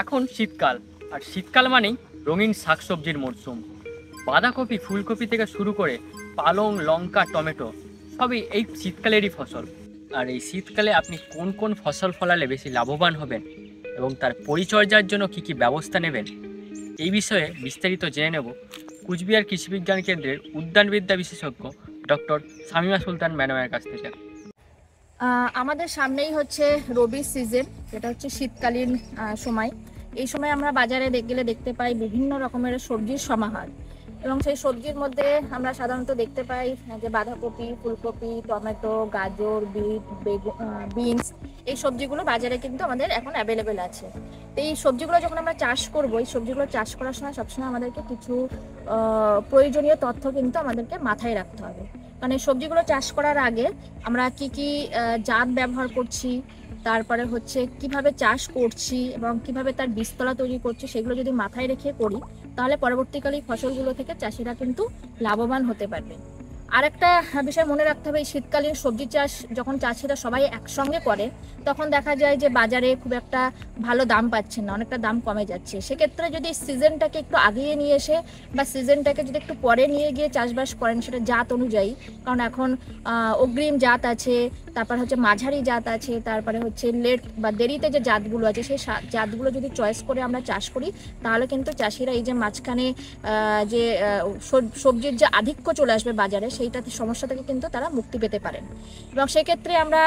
এখন শীতকাল, আর শীতকাল মানেই রঙিন শাকসবজির মরশুম। বাঁধাকপি, ফুলকপি থেকে শুরু করে পালং, লঙ্কা, টমেটো সবই এই শীতকালেরই ফসল। আর এই শীতকালে আপনি কোন কোন ফসল ফলালে বেশি লাভবান হবেন এবং তার পরিচর্যার জন্য কি কি ব্যবস্থা নেবেন, এই বিষয়ে বিস্তারিত জেনে নেব কুচবিহার কৃষি বিজ্ঞান কেন্দ্রের উদ্যানবিদ্যা বিশেষজ্ঞ ডক্টর শামিমা সুলতান ম্যাডামের কাছ থেকে। আমাদের সামনেই হচ্ছে রবি সিজন, যেটা হচ্ছে শীতকালীন সময়। এই সময় আমরা বাজারে গেলে দেখতে পাই বিভিন্ন রকমের সবজির সমাহার, এবং সেই সবজির মধ্যে আমরা সাধারণত দেখতে পাই যে বাঁধাকপি, ফুলকপি, টমেটো, গাজর, বিট, বিনস, এই সবজিগুলো বাজারে কিন্তু আমাদের এখন অ্যাভেলেবেল আছে। তো এই সবজিগুলো যখন আমরা চাষ করবো, এই সবজিগুলো চাষ করার সময় সবসময় আমাদেরকে কিছু প্রয়োজনীয় তথ্য কিন্তু আমাদেরকে মাথায় রাখতে হবে। মানে সবজিগুলো চাষ করার আগে আমরা কি কি জাত ব্যবহার করছি, তারপরে হচ্ছে কিভাবে চাষ করছি এবং কিভাবে তার বীজতলা তৈরি করছি, সেগুলো যদি মাথায় রেখে করি তাহলে পরবর্তীকালে ফসলগুলো থেকে চাষিরা কিন্তু লাভবান হতে পারবে। আর একটা বিষয় মনে রাখতে হবে, এই শীতকালীন সবজি চাষ যখন চাষিরা সবাই একসঙ্গে করে তখন দেখা যায় যে বাজারে খুব একটা ভালো দাম পাচ্ছেন না, অনেকটা দাম কমে যাচ্ছে। সেক্ষেত্রে যদি সিজনটাকে একটু আগিয়ে নিয়ে এসে বা সিজনটাকে যদি একটু পরে নিয়ে গিয়ে চাষবাস করেন, সেটা জাত অনুযায়ী, কারণ এখন অগ্রিম জাত আছে, তারপর হচ্ছে মাঝারি জাত আছে, তারপরে হচ্ছে লেট বা দেরিতে যে জাতগুলো আছে, সেই জাতগুলো যদি চয়েস করে আমরা চাষ করি তাহলে কিন্তু চাষিরা এই যে মাঝখানে যে সবজির যে আধিক্য চলে আসবে বাজারে, সেইটাতে সমস্যা থেকে কিন্তু তারা মুক্তি পেতে পারেন। এবং সেক্ষেত্রে আমরা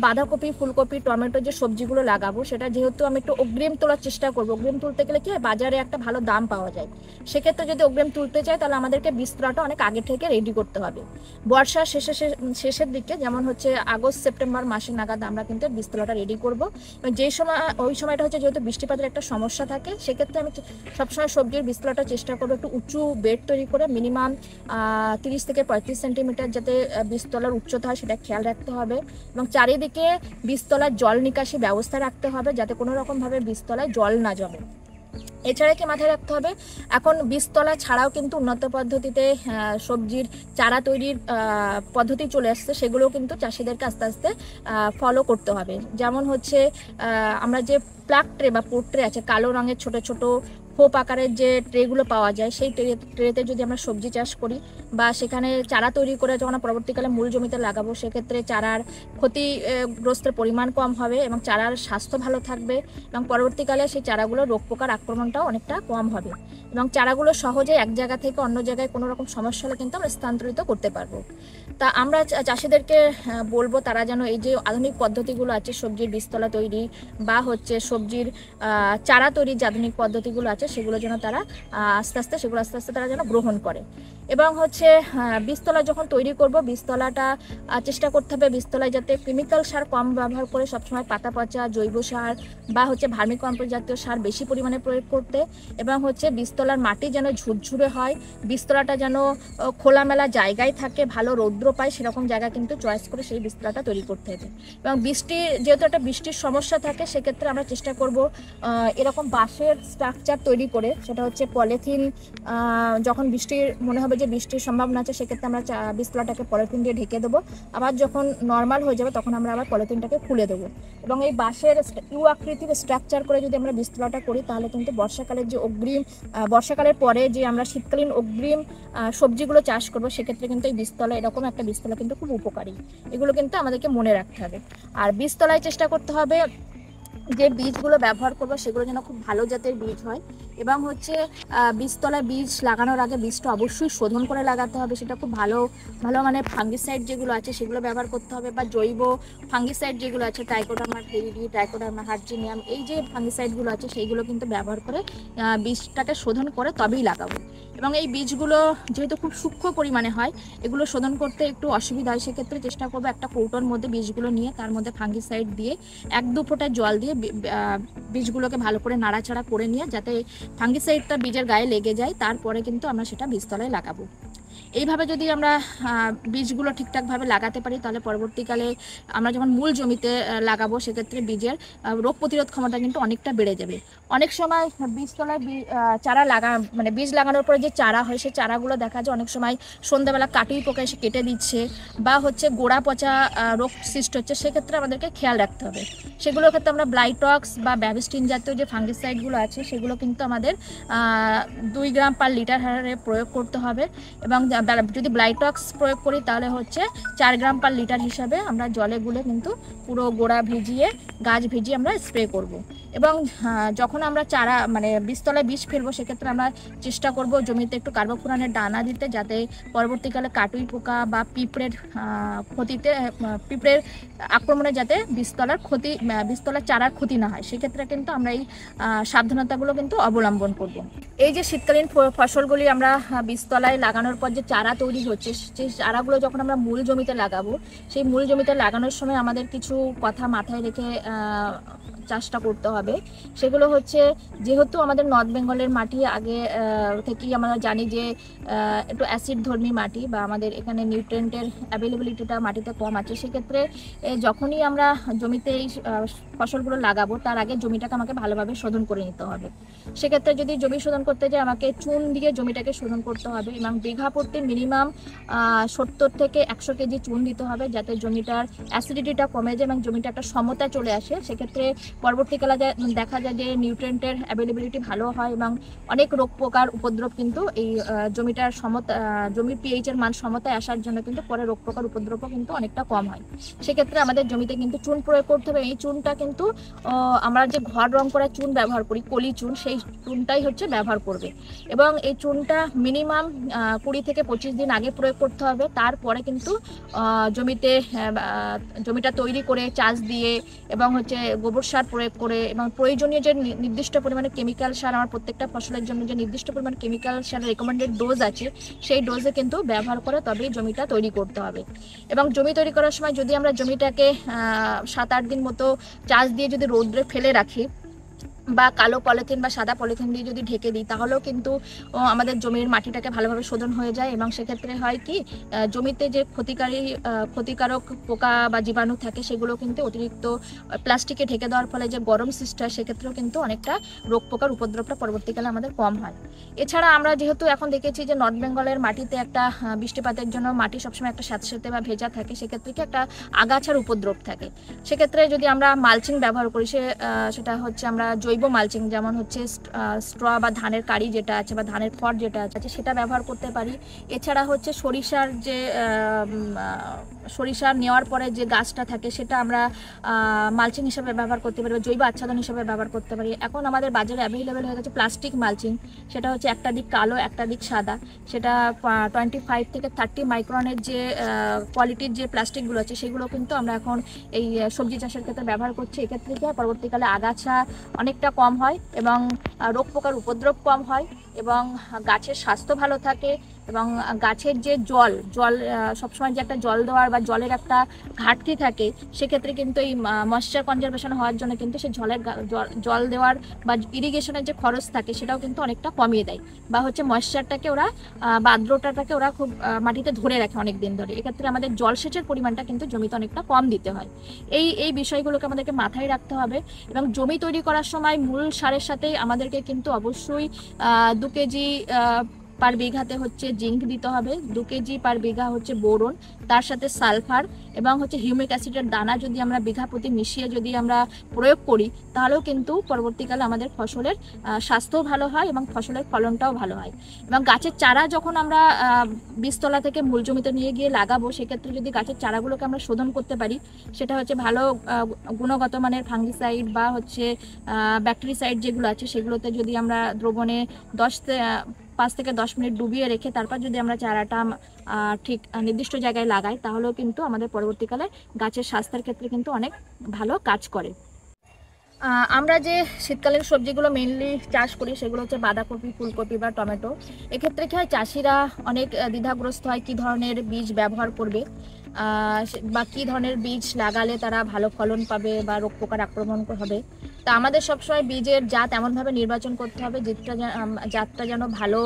বাঁধাকপি, ফুলকপি, টমেটো যে সবজিগুলো লাগাবো, সেটা যেহেতু আমি একটু অগ্রিম তোলার চেষ্টা করবো। অগ্রিম তুলতে গেলে কি হয়, বাজারে একটা ভালো দাম পাওয়া যায়। সেক্ষেত্রে যদি অগ্রিম তুলতে চাই তাহলে আমাদেরকে বীজতলাটা অনেক আগে থেকে রেডি করতে হবে। বর্ষার শেষের দিকে, যেমন হচ্ছে আগস্ট সেপ্টেম্বর মাসে নাগাদ আমরা কিন্তু বীজতলাটা রেডি করবো। যেই সময়, ওই সময়টা হচ্ছে যেহেতু বৃষ্টিপাতের একটা সমস্যা থাকে, সেক্ষেত্রে আমি সবসময় সবজির বীজতলাটা চেষ্টা করবো একটু উঁচু বেড তৈরি করে মিনিমাম 30 থেকে 35 সেন্টিমিটার যাতে বীজতলার উচ্চতা হয় সেটা খেয়াল রাখতে হবে। এবং চারিদিকে বীজতলার জল নিকাশি ব্যবস্থা রাখতে হবে যাতে কোনো রকমভাবে বীজতলায় জল না জমে। এছাড়া কি মাথায় রাখতে হবে, এখন বীজতলা ছাড়াও কিন্তু উন্নত পদ্ধতিতে সবজির চারা তৈরির পদ্ধতি চলে আসছে, সেগুলো কিন্তু চাষিদেরকে আস্তে আস্তে ফলো করতে হবে। যেমন হচ্ছে আমরা যে প্লাগ ট্রে বা পোর্ট ট্রে আছে, কালো রঙের ছোট ছোট খোপ আকারের যে ট্রেগুলো পাওয়া যায়, সেই ট্রেতে যদি আমরা সবজি চাষ করি বা সেখানে চারা তৈরি করে যখন পরবর্তীকালে মূল জমিতে লাগাবো, সেক্ষেত্রে চারার ক্ষতিগ্রস্তের পরিমাণ কম হবে এবং চারার স্বাস্থ্য ভালো থাকবে এবং পরবর্তীকালে সেই চারাগুলো রোগ পোকার আক্রমণটাও অনেকটা কম হবে এবং চারাগুলো সহজে এক জায়গা থেকে অন্য জায়গায় কোনো রকম সমস্যা হলে কিন্তু আমরা স্থানান্তরিত করতে পারবো। তা আমরা চাষিদেরকে বলবো তারা যেন এই যে আধুনিক পদ্ধতিগুলো আছে সবজির বীজতলা তৈরি বা হচ্ছে সবজির চারা তৈরির যে আধুনিক পদ্ধতিগুলো আছে, সেগুলো যেন তারা আস্তে আস্তে তারা যেন গ্রহণ করে। এবং হচ্ছে বীজতলা যখন তৈরি করব, বীজতলাটা চেষ্টা করতে হবে বীজতলায় যাতে কেমিক্যাল সার কম ব্যবহার করে সবসময় পাতা পচা জৈব সার বা হচ্ছে ভার্মিকম্পোস্ট জাতীয় সার বেশি পরিমাণে প্রয়োগ করতে, এবং হচ্ছে বীজতলার মাটি যেন ঝুরঝুরে হয়, বীজতলাটা যেন খোলামেলা জায়গায় থাকে, ভালো রৌদ্র পায়, সেরকম জায়গা কিন্তু চয়েস করে সেই বীজতলাটা তৈরি করতে হবে। এবং যেহেতু একটা বৃষ্টির সমস্যা থাকে, সেক্ষেত্রে আমরা চেষ্টা করব এরকম বাঁশের স্ট্রাকচার তৈরি করে, সেটা হচ্ছে পলিথিন, যখন মনে হবে যে বৃষ্টির সম্ভাবনা আছে, সেক্ষেত্রে আমরা বীজতলাটাকে পলিথিন দিয়ে ঢেকে দেবো। আবার যখন নর্মাল হয়ে যাবে তখন আমরা আবার পলিথিনটাকে খুলে দেবো। এবং এই বাঁশের ইউ আকৃতির স্ট্রাকচার করে যদি আমরা বীজতলাটা করি তাহলে কিন্তু বর্ষাকালের পরে যে আমরা শীতকালীন অগ্রিম সবজিগুলো চাষ করবো, সেক্ষেত্রে কিন্তু এই বীজতলা, এরকম একটা বীজতলা কিন্তু খুব উপকারী। এগুলো কিন্তু আমাদেরকে মনে রাখতে হবে। আর বীজতলায় চেষ্টা করতে হবে যে বীজগুলো ব্যবহার করবো সেগুলো যেন খুব ভালো জাতের বীজ হয়, এবং হচ্ছে বীজতলায় বীজ লাগানোর আগে বীজটা অবশ্যই শোধন করে লাগাতে হবে। সেটা খুব ভালো মানে ফাঙ্গিসাইড যেগুলো আছে সেগুলো ব্যবহার করতে হবে, বা জৈব ফাঙ্গিসাইড যেগুলো আছে, ট্রাইকোডার্মা ভিরিডি, ট্রাইকোডার্মা হার্জিনিয়াম, এই যে ফাঙ্গিসাইডগুলো আছে সেইগুলো কিন্তু ব্যবহার করে বীজটাকে শোধন করে তবেই লাগাবো। এবং এই বীজগুলো যেহেতু খুব সূক্ষ্ম পরিমাণে হয়, এগুলো শোধন করতে একটু অসুবিধা হয়, সেক্ষেত্রে চেষ্টা করবো একটা কৌটোর মধ্যে বীজগুলো নিয়ে তার মধ্যে ফাঙ্গিসাইড দিয়ে 1-2 ফোঁটা জল দিয়ে বীজগুলোকে ভালো করে নাড়াচাড়া করে নিয়ে যাতে ফাঙ্গিসাইডটা বীজের গায়ে লেগে যায়, তারপরে কিন্তু আমরা সেটা বীজতলায় লাগাবো। এইভাবে যদি আমরা বীজগুলো ঠিকঠাকভাবে লাগাতে পারি, তাহলে পরবর্তীকালে আমরা যখন মূল জমিতে লাগাবো সেক্ষেত্রে বীজের রোগ প্রতিরোধ ক্ষমতা কিন্তু অনেকটা বেড়ে যাবে। অনেক সময় বীজতলায় চারা মানে বীজ লাগানোর পরে যে চারা হয়, সেই চারাগুলো দেখা যায় অনেক সময় সন্ধ্যাবেলা কাটুই পোকা এসে কেটে দিচ্ছে, বা হচ্ছে গোড়া পচা রোগ সৃষ্টি হচ্ছে। সেক্ষেত্রে আমাদেরকে খেয়াল রাখতে হবে। সেগুলোর ক্ষেত্রে আমরা ব্লাইটক্স বা ব্যাবিস্টিন জাতীয় যে ফাঙ্গিসাইডগুলো আছে সেগুলো কিন্তু আমাদের 2 গ্রাম পার লিটার হারে প্রয়োগ করতে হবে। এবং যদি ব্লাইটক্স প্রয়োগ করি তাহলে হচ্ছে 4 গ্রাম পার লিটার হিসাবে আমরা জলে গুলে কিন্তু পুরো গোড়া ভিজিয়ে গাছ ভিজিয়ে আমরা স্প্রে করব। এবং যখন আমরা চারা মানে বীজতলায় বীজ ফেলবো সেক্ষেত্রে আমরা চেষ্টা করব জমিতে একটু কার্বোফুরানের দানা দিতে, যাতে পরবর্তীকালে কাটুই পোকা বা পিঁপড়ের আক্রমণে যাতে বীজতলার চারার ক্ষতি না হয়। সেক্ষেত্রে কিন্তু আমরা এই সাবধানতাগুলো কিন্তু অবলম্বন করব। এই যে শীতকালীন ফসলগুলি আমরা বীজতলায় লাগানোর পর যে চারা তৈরি হচ্ছে, সেই চারাগুলো যখন আমরা মূল জমিতে লাগাবো, সেই মূল জমিতে লাগানোর সময় আমাদের কিছু কথা মাথায় রেখে চাষটা করতে হবে। সেগুলো হচ্ছে, যেহেতু আমাদের নর্থ বেঙ্গলের মাটি আগে থেকেই আমরা জানি যে একটু অ্যাসিড ধর্মী মাটি, বা আমাদের এখানে নিউট্রিয়েন্টের অ্যাভেলেবিলিটিটা মাটিতে কম আছে। সেক্ষেত্রে যখনই আমরা জমিতে এই ফসলগুলো লাগাবো তার আগে জমিটাকে আমাকে ভালোভাবে শোধন করে নিতে হবে। সেক্ষেত্রে যদি জমি শোধন করতে যাই, আমাকে চুন দিয়ে জমিটাকে শোধন করতে হবে এবং বিঘা প্রতি মিনিমাম 70 থেকে 100 কেজি চুন দিতে হবে, যাতে জমিটার অ্যাসিডিটিটা কমে যায় এবং জমিটা একটা সমতা চলে আসে। সেক্ষেত্রে পরবর্তীকালে দেখা যায় যে নিউট্রিয়েন্টের অ্যাভেলেবিলিটি ভালো হয় এবং অনেক রোগ পোকার উপদ্রব কিন্তু এই জমির পিএইচ এর মান সমতায় আসার জন্য কিন্তু পরে রোগ পোকার উপদ্রবও কিন্তু অনেকটা কম হয়। সেক্ষেত্রে আমাদের জমিতে কিন্তু চুন প্রয়োগ করতে হবে। এই চুনটা কিন্তু আমরা যে ঘর রং করা চুন ব্যবহার করি, কলি চুন, সেই চুনটাই হচ্ছে ব্যবহার করবে। এবং এই চুনটা মিনিমাম 20 থেকে 25 দিন আগে প্রয়োগ করতে হবে। তারপরে কিন্তু জমিটা তৈরি করে চাষ দিয়ে এবং হচ্ছে গোবর সার প্রয়োগ করে এবং প্রয়োজনীয় যে নির্দিষ্ট পরিমাণে কেমিক্যাল সার, আমার প্রত্যেকটা ফসলের জন্য যে নির্দিষ্ট পরিমাণে কেমিক্যাল সারের রেকমেন্ডেড ডোজ আছে, সেই ডোজে কিন্তু ব্যবহার করে তবেই জমিটা তৈরি করতে হবে। এবং জমি তৈরি করার সময় যদি আমরা জমিটাকে 7-8 দিন মতো চাষ দিয়ে যদি রোদ্রে ফেলে রাখি, বা কালো পলিথিন বা সাদা পলিথিন দিয়ে যদি ঢেকে দিই, তাহলেও কিন্তু আমাদের জমির মাটিটাকে ভালোভাবে শোধন হয়ে যায়। এবং সেক্ষেত্রে হয় কি, জমিতে যে ক্ষতিকারক পোকা বা জীবাণু থাকে সেগুলো কিন্তু অতিরিক্ত প্লাস্টিকে ঢেকে দেওয়ার ফলে যে গরম সৃষ্টি হয়, সেক্ষেত্রেও কিন্তু অনেকটা রোগ পোকার উপদ্রবটা পরবর্তীকালে আমাদের কম হয়। এছাড়া আমরা যেহেতু এখন দেখেছি যে নর্থ বেঙ্গলের মাটিতে একটা বৃষ্টিপাতের জন্য মাটি সবসময় একটা স্যাঁতসেঁতে বা ভেজা থাকে, সেক্ষেত্রে কি একটা আগাছার উপদ্রব থাকে। সেক্ষেত্রে যদি আমরা মালচিং ব্যবহার করি, সেটা হচ্ছে আমরা জৈব মালচিং, যেমন হচ্ছে স্ট্র বা ধানের কারি যেটা আছে বা ধানের খড় যেটা আছে সেটা ব্যবহার করতে পারি। এছাড়া হচ্ছে সরিষার নেওয়ার পরে যে গাছটা থাকে সেটা আমরা মালচিং হিসেবে ব্যবহার করতে পারি, বা জৈব আচ্ছাদন হিসেবে ব্যবহার করতে পারি। এখন আমাদের বাজারে অ্যাভেলেবেল হয়ে গেছে প্লাস্টিক মালচিং, সেটা হচ্ছে একটা দিক কালো একটা দিক সাদা। সেটা 25 থেকে 30 মাইক্রনের যে কোয়ালিটির যে প্লাস্টিকগুলো আছে সেগুলো কিন্তু আমরা এখন এই সবজি চাষের ক্ষেত্রে ব্যবহার করছি। এক্ষেত্রে কি হয়, পরবর্তীকালে আগাছা অনেকটা কম হয় এবং রোগ পোকার উপদ্রব কম হয় এবং গাছের স্বাস্থ্য ভালো থাকে। এবং গাছের যে জল সবসময় যে একটা জল দেওয়ার বা জলের একটা ঘাটতি থাকে, সেক্ষেত্রে কিন্তু এই ময়েশ্চার কনজারভেশন হওয়ার জন্য কিন্তু সেই জল দেওয়ার বা ইরিগেশনের যে খরচ থাকে সেটাও কিন্তু অনেকটা কমিয়ে দেয়, বা হচ্ছে ময়েশ্চারটাকে ওরা বা আর্দ্রতাটাকে ওরা খুব মাটিতে ধরে রাখে অনেক দিন ধরে। এক্ষেত্রে আমাদের জলসেচের পরিমাণটা কিন্তু জমিতে অনেকটা কম দিতে হয়। এই বিষয়গুলোকে আমাদেরকে মাথায় রাখতে হবে। এবং জমি তৈরি করার সময় মূল সারের সাথেই আমাদেরকে কিন্তু অবশ্যই 2 কেজি পার বিঘাতে হচ্ছে জিঙ্ক দিতে হবে, 2 কেজি পার বিঘা হচ্ছে বোরন, তার সাথে সালফার এবং হচ্ছে হিউমিক অ্যাসিডের দানা যদি আমরা বিঘা প্রতি মিশিয়ে যদি আমরা প্রয়োগ করি, তাহলেও কিন্তু পরবর্তীকালে আমাদের ফসলের স্বাস্থ্যও ভালো হয় এবং ফসলের ফলনটাও ভালো হয়। এবং গাছের চারা যখন আমরা বীজতলা থেকে মূল জমিতে নিয়ে গিয়ে লাগাবো, সেক্ষেত্রে যদি গাছের চারাগুলোকে আমরা শোধন করতে পারি, সেটা হচ্ছে ভালো গুণগত মানের ফাঙ্গিসাইড বা হচ্ছে ব্যাকটেরিসাইড যেগুলো আছে সেগুলোতে যদি আমরা দ্রবণে 5 থেকে 10 মিনিট ডুবিয়ে রেখে তারপর যদি আমরা চারাটা ঠিক নির্দিষ্ট জায়গায় লাগাই, তাহলেও কিন্তু আমাদের পরবর্তীকালে গাছের স্বাস্থ্যের ক্ষেত্রে কিন্তু অনেক ভালো কাজ করে। আমরা যে শীতকালীন সবজিগুলো মেইনলি চাষ করি সেগুলো হচ্ছে বাঁধাকপি, ফুলকপি বা টমেটো। এক্ষেত্রে কি হয়, চাষিরা অনেক দ্বিধাগ্রস্ত হয় কী ধরনের বীজ ব্যবহার করবে বা কী ধরনের বীজ লাগালে তারা ভালো ফলন পাবে বা রোগ পোকার আক্রমণ হবে। তা আমাদের সবসময় বীজের জাত এমনভাবে নির্বাচন করতে হবে জাতটা যেন ভালো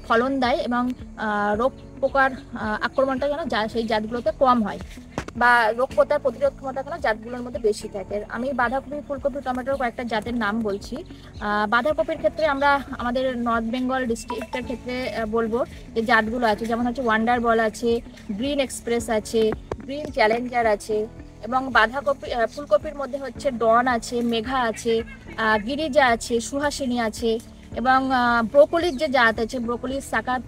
ফলন দেয় এবং রোগ পোকার আক্রমণটা যেন সেই জাতগুলোতে কম হয় বা রোগ পোকার প্রতিরোধ ক্ষমতা যেন জাতগুলোর মধ্যে বেশি থাকে। আমি বাঁধাকপি, ফুলকপি, টমেটোর কয়েকটা জাতের নাম বলছি। বাঁধাকপির ক্ষেত্রে আমরা আমাদের নর্থ বেঙ্গল ডিস্ট্রিক্টের ক্ষেত্রে বলবো যে জাতগুলো আছে, যেমন হচ্ছে ওয়ান্ডার বল আছে, গ্রিন এক্সপ্রেস আছে, গ্রিন চ্যালেঞ্জার আছে, এবং বাঁধাকপি ফুলকপির মধ্যে হচ্ছে ডন আছে, মেঘা আছে, গিরিজা আছে, সুহাসিনী আছে, এবং ব্রোকলির যে জাত আছে, ব্রোকলির সাকাত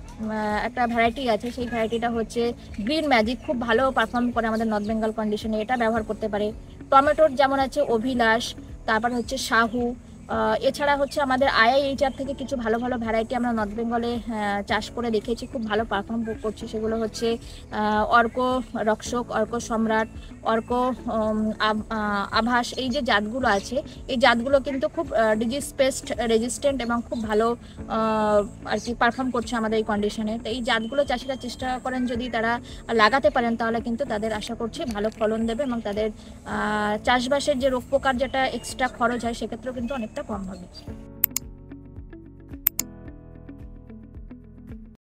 একটা ভ্যারাইটি আছে, সেই ভ্যারাইটিটা হচ্ছে গ্রিন ম্যাজিক, খুব ভালো পারফর্ম করে আমাদের নর্থ বেঙ্গল কন্ডিশনে, এটা ব্যবহার করতে পারে। টমেটোর যেমন আছে অভিলাষ, তারপর হচ্ছে শাহু, এছাড়া হচ্ছে আমাদের IIHR থেকে কিছু ভালো ভালো ভ্যারাইটি আমরা নর্থ বেঙ্গলে চাষ করে দেখেছি, খুব ভালো পারফর্ম করছি। সেগুলো হচ্ছে অর্ক রক্ষক, অর্ক সম্রাট, অর্ক আভাস। এই যে জাতগুলো আছে, এই জাতগুলো কিন্তু খুব ডিজিজ পেস্ট রেজিস্ট্যান্ট এবং খুব ভালো আর কি পারফর্ম করছে আমাদের এই কন্ডিশনে। তো এই জাতগুলো চাষিরা চেষ্টা করেন যদি তারা লাগাতে পারেন, তাহলে কিন্তু তাদের আশা করছি ভালো ফলন দেবে এবং তাদের চাষবাসের যে রোগ পোকার যেটা এক্সট্রা খরচ হয় সেক্ষেত্রেও কিন্তু অনেকটা কম হবে।